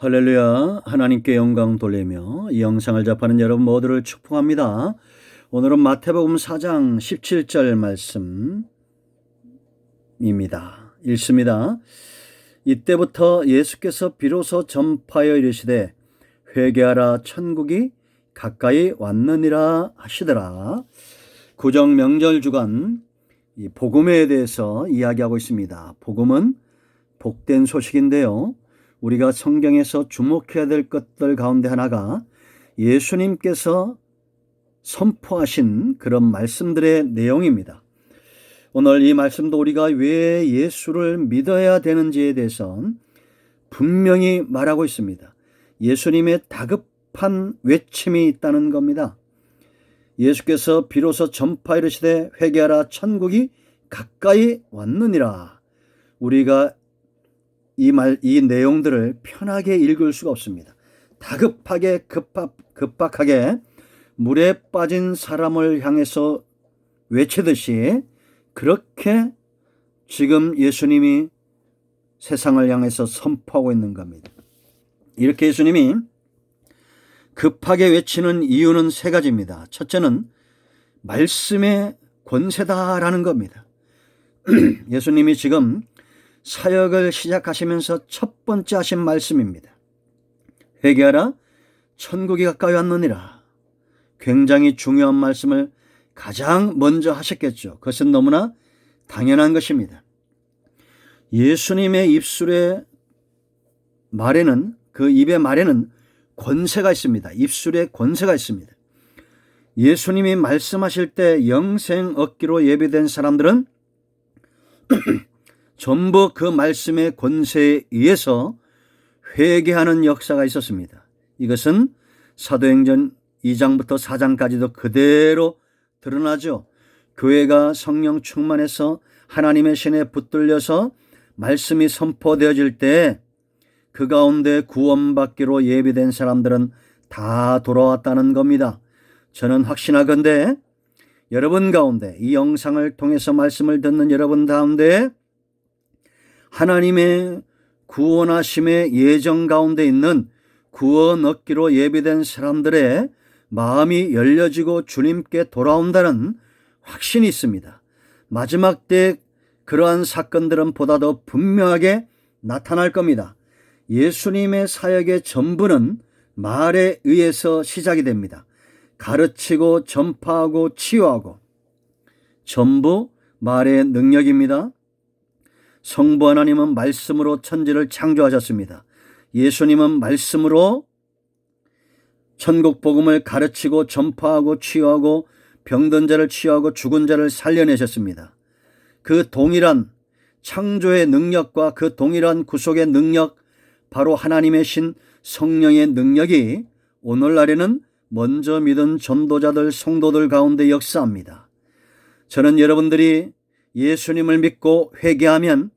할렐루야. 하나님께 영광 돌리며 이 영상을 접하는 여러분 모두를 축복합니다. 오늘은 마태복음 4장 17절 말씀입니다. 읽습니다. 이때부터 예수께서 비로소 전파하여 이르시되 회개하라 천국이 가까이 왔느니라 하시더라. 구정 명절 주간 이 복음에 대해서 이야기하고 있습니다. 복음은 복된 소식인데요. 우리가 성경에서 주목해야 될 것들 가운데 하나가 예수님께서 선포하신 그런 말씀들의 내용입니다. 오늘 이 말씀도 우리가 왜 예수를 믿어야 되는지에 대해서 분명히 말하고 있습니다. 예수님의 다급한 외침이 있다는 겁니다. 예수께서 비로소 전파이르시되 회개하라 천국이 가까이 왔느니라. 우리가 이 내용들을 편하게 읽을 수가 없습니다. 다급하게 급박하게 물에 빠진 사람을 향해서 외치듯이 그렇게 지금 예수님이 세상을 향해서 선포하고 있는 겁니다. 이렇게 예수님이 급하게 외치는 이유는 세 가지입니다. 첫째는 말씀의 권세다라는 겁니다. 예수님이 지금 사역을 시작하시면서 첫 번째 하신 말씀입니다. 회개하라 천국이 가까이 왔느니라. 굉장히 중요한 말씀을 가장 먼저 하셨겠죠. 그것은 너무나 당연한 것입니다. 예수님의 입술의 말에는, 그 입의 말에는 권세가 있습니다. 입술에 권세가 있습니다. 예수님이 말씀하실 때 영생 얻기로 예비된 사람들은 전부 그 말씀의 권세에 의해서 회개하는 역사가 있었습니다. 이것은 사도행전 2장부터 4장까지도 그대로 드러나죠. 교회가 성령 충만해서 하나님의 신에 붙들려서 말씀이 선포되어질 때 그 가운데 구원받기로 예비된 사람들은 다 돌아왔다는 겁니다. 저는 확신하건대 여러분 가운데, 이 영상을 통해서 말씀을 듣는 여러분 가운데 하나님의 구원하심의 예정 가운데 있는 구원 얻기로 예비된 사람들의 마음이 열려지고 주님께 돌아온다는 확신이 있습니다. 마지막 때 그러한 사건들은 보다 더 분명하게 나타날 겁니다. 예수님의 사역의 전부는 말에 의해서 시작이 됩니다. 가르치고 전파하고 치유하고 전부 말의 능력입니다. 성부 하나님은 말씀으로 천지를 창조하셨습니다. 예수님은 말씀으로 천국 복음을 가르치고 전파하고 치유하고 병든 자를 치유하고 죽은 자를 살려내셨습니다. 그 동일한 창조의 능력과 그 동일한 구속의 능력, 바로 하나님의 신 성령의 능력이 오늘날에는 먼저 믿은 전도자들, 성도들 가운데 역사합니다. 저는 여러분들이 예수님을 믿고 회개하면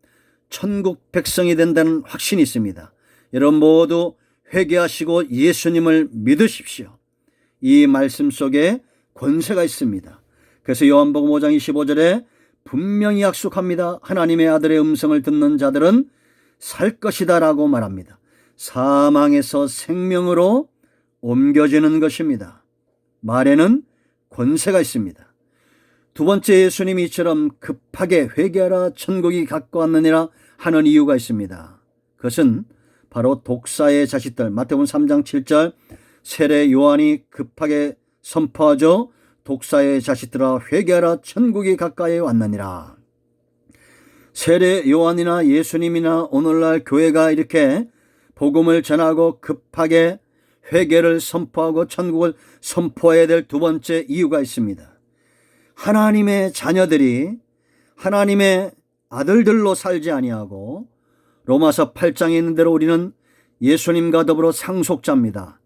천국 백성이 된다는 확신이 있습니다. 여러분 모두 회개하시고 예수님을 믿으십시오. 이 말씀 속에 권세가 있습니다. 그래서 요한복음 5장 25절에 분명히 약속합니다. 하나님의 아들의 음성을 듣는 자들은 살 것이다 라고 말합니다. 사망에서 생명으로 옮겨지는 것입니다. 말에는 권세가 있습니다. 두 번째, 예수님이 이처럼 급하게 회개하라 천국이 가까이 왔느니라 하는 이유가 있습니다. 그것은 바로 독사의 자식들, 마태복음 3장 7절 세례 요한이 급하게 선포하죠. 독사의 자식들아 회개하라 천국이 가까이 왔느니라. 세례 요한이나 예수님이나 오늘날 교회가 이렇게 복음을 전하고 급하게 회개를 선포하고 천국을 선포해야 될 두 번째 이유가 있습니다. 하나님의 자녀들이 하나님의 아들들로 살지 아니하고 로마서 8장에 있는 대로 우리는 예수님과 더불어 상속자입니다.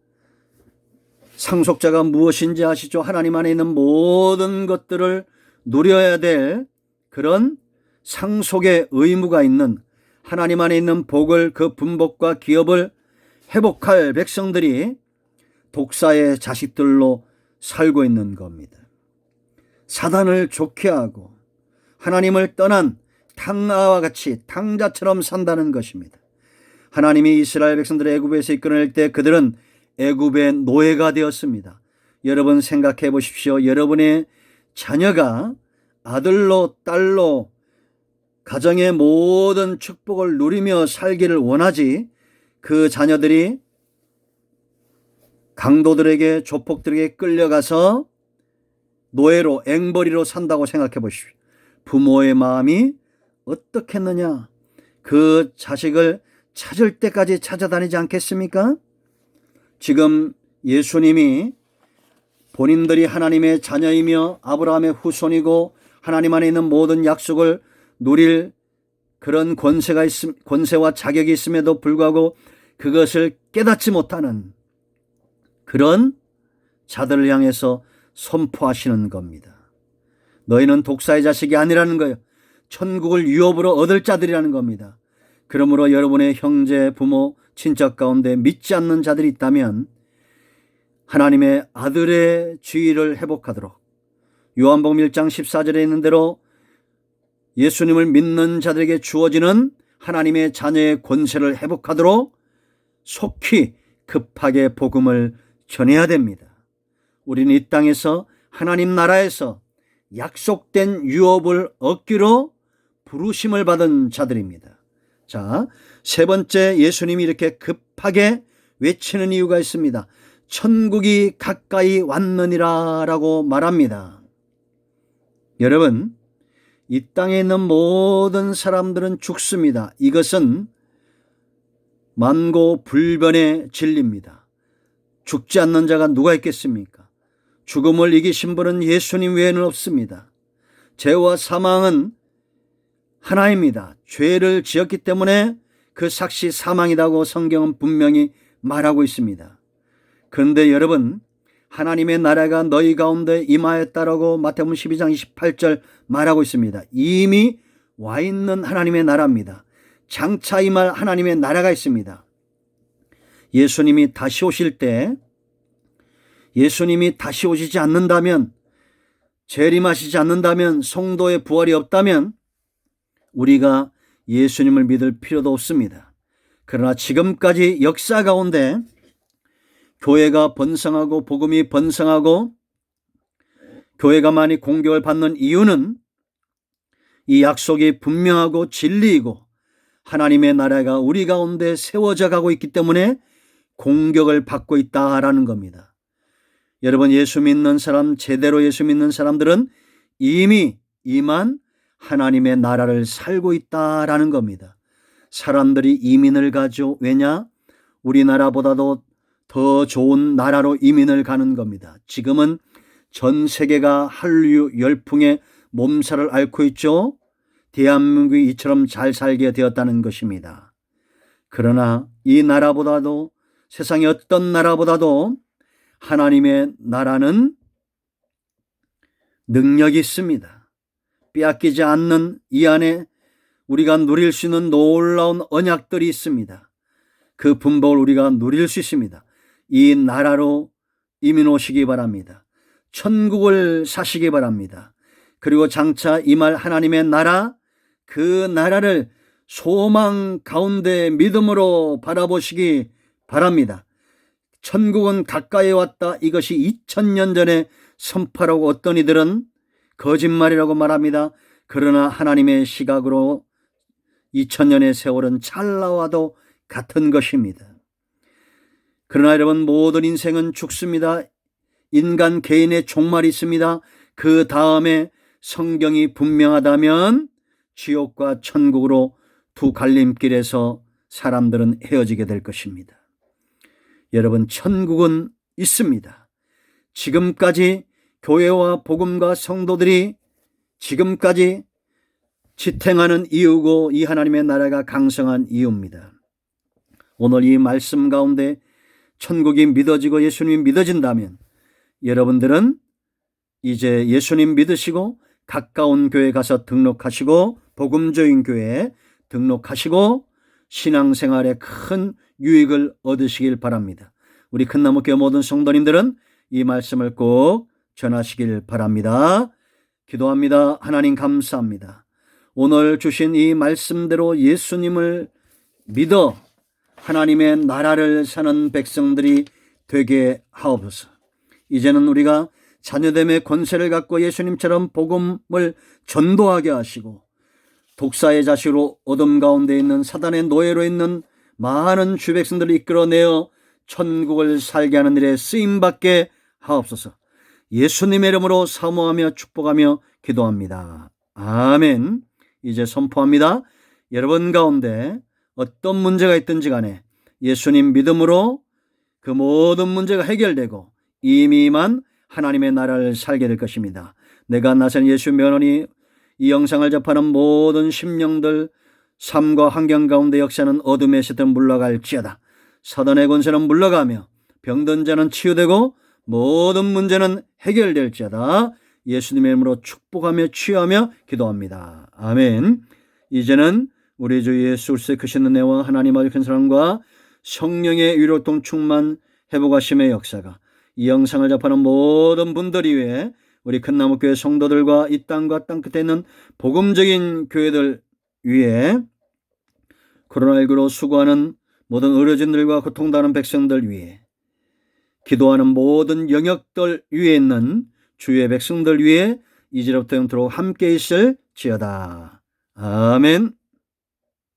상속자가 무엇인지 아시죠? 하나님 안에 있는 모든 것들을 누려야 될 그런 상속의 의무가 있는, 하나님 안에 있는 복을, 그 분복과 기업을 회복할 백성들이 독사의 자식들로 살고 있는 겁니다. 사단을 좋게 하고 하나님을 떠난 탕아와 같이 탕자처럼 산다는 것입니다. 하나님이 이스라엘 백성들을 애굽에서 이끌어낼 때 그들은 애굽의 노예가 되었습니다. 여러분 생각해 보십시오. 여러분의 자녀가 아들로 딸로 가정의 모든 축복을 누리며 살기를 원하지, 그 자녀들이 강도들에게, 조폭들에게 끌려가서 노예로, 앵벌이로 산다고 생각해 보십시오. 부모의 마음이 어떻겠느냐. 그 자식을 찾을 때까지 찾아다니지 않겠습니까? 지금 예수님이 본인들이 하나님의 자녀이며 아브라함의 후손이고 하나님 안에 있는 모든 약속을 누릴 그런 권세와 자격이 있음에도 불구하고 그것을 깨닫지 못하는 그런 자들을 향해서 선포하시는 겁니다. 너희는 독사의 자식이 아니라는 거예요. 천국을 유업으로 얻을 자들이라는 겁니다. 그러므로 여러분의 형제, 부모, 친척 가운데 믿지 않는 자들이 있다면 하나님의 아들의 지위를 회복하도록, 요한복음 1장 14절에 있는 대로 예수님을 믿는 자들에게 주어지는 하나님의 자녀의 권세를 회복하도록 속히 급하게 복음을 전해야 됩니다. 우리는 이 땅에서 하나님 나라에서 약속된 유업을 얻기로 부르심을 받은 자들입니다. 자, 세 번째, 예수님이 이렇게 급하게 외치는 이유가 있습니다. 천국이 가까이 왔느니라 라고 말합니다. 여러분, 이 땅에 있는 모든 사람들은 죽습니다. 이것은 만고불변의 진리입니다. 죽지 않는 자가 누가 있겠습니까? 죽음을 이기신 분은 예수님 외에는 없습니다. 죄와 사망은 하나입니다. 죄를 지었기 때문에 그 삭시 사망이라고 성경은 분명히 말하고 있습니다. 그런데 여러분, 하나님의 나라가 너희 가운데 임하였다라고 마태복음 12장 28절 말하고 있습니다. 이미 와 있는 하나님의 나라입니다. 장차 임할 하나님의 나라가 있습니다. 예수님이 다시 오실 때, 예수님이 다시 오시지 않는다면, 재림하시지 않는다면, 성도의 부활이 없다면 우리가 예수님을 믿을 필요도 없습니다. 그러나 지금까지 역사 가운데 교회가 번성하고 복음이 번성하고 교회가 많이 공격을 받는 이유는 이 약속이 분명하고 진리이고 하나님의 나라가 우리 가운데 세워져 가고 있기 때문에 공격을 받고 있다라는 겁니다. 여러분, 예수 믿는 사람, 제대로 예수 믿는 사람들은 이미 임한 하나님의 나라를 살고 있다라는 겁니다. 사람들이 이민을 가죠. 왜냐? 우리나라보다도 더 좋은 나라로 이민을 가는 겁니다. 지금은 전 세계가 한류 열풍에 몸살을 앓고 있죠. 대한민국이 이처럼 잘 살게 되었다는 것입니다. 그러나 이 나라보다도, 세상의 어떤 나라보다도 하나님의 나라는 능력이 있습니다. 빼앗기지 않는 이 안에 우리가 누릴 수 있는 놀라운 언약들이 있습니다. 그 분복을 우리가 누릴 수 있습니다. 이 나라로 이민 오시기 바랍니다. 천국을 사시기 바랍니다. 그리고 장차 임할 하나님의 나라, 그 나라를 소망 가운데 믿음으로 바라보시기 바랍니다. 천국은 가까이 왔다. 이것이 2000년 전에 선포라고 어떤 이들은 거짓말이라고 말합니다. 그러나 하나님의 시각으로 2000년의 세월은 찰나와도 같은 것입니다. 그러나 여러분, 모든 인생은 죽습니다. 인간 개인의 종말이 있습니다. 그 다음에 성경이 분명하다면 지옥과 천국으로 두 갈림길에서 사람들은 헤어지게 될 것입니다. 여러분, 천국은 있습니다. 지금까지 교회와 복음과 성도들이 지금까지 지탱하는 이유고 이 하나님의 나라가 강성한 이유입니다. 오늘 이 말씀 가운데 천국이 믿어지고 예수님이 믿어진다면 여러분들은 이제 예수님 믿으시고 가까운 교회 가서 등록하시고 복음조인 교회에 등록하시고 신앙생활에 큰 유익을 얻으시길 바랍니다. 우리 큰나무교회 모든 성도님들은 이 말씀을 꼭 전하시길 바랍니다. 기도합니다. 하나님 감사합니다. 오늘 주신 이 말씀대로 예수님을 믿어 하나님의 나라를 사는 백성들이 되게 하옵소서. 이제는 우리가 자녀됨의 권세를 갖고 예수님처럼 복음을 전도하게 하시고 독사의 자식으로 어둠 가운데 있는 사단의 노예로 있는 많은 주 백성들을 이끌어내어 천국을 살게 하는 일에 쓰임받게 하옵소서. 예수님의 이름으로 사모하며 축복하며 기도합니다. 아멘. 이제 선포합니다. 여러분 가운데 어떤 문제가 있든지 간에 예수님 믿음으로 그 모든 문제가 해결되고 이미만 하나님의 나라를 살게 될 것입니다. 내가 나선 예수 면허니 이 영상을 접하는 모든 심령들 삶과 환경 가운데 역사는 어둠의 시대는 물러갈지어다. 사단의 권세는 물러가며 병든 자는 치유되고 모든 문제는 해결될지어다. 예수님의 이름으로 축복하며 치유하며 기도합니다. 아멘. 이제는 우리 주 예수 그리스도의 크신 은혜와 하나님 아버지 큰 사랑과 성령의 위로통 충만 회복하심의 역사가 이 영상을 접하는 모든 분들 이외에 우리 큰나무교회 성도들과 이 땅과 땅 끝에 있는 복음적인 교회들 위에 코로나19로 수고하는 모든 의료진들과 고통당하는 백성들 위에 기도하는 모든 영역들 위에 있는 주의 백성들 위에 이제부터 영토록 함께 있을지어다. 아멘.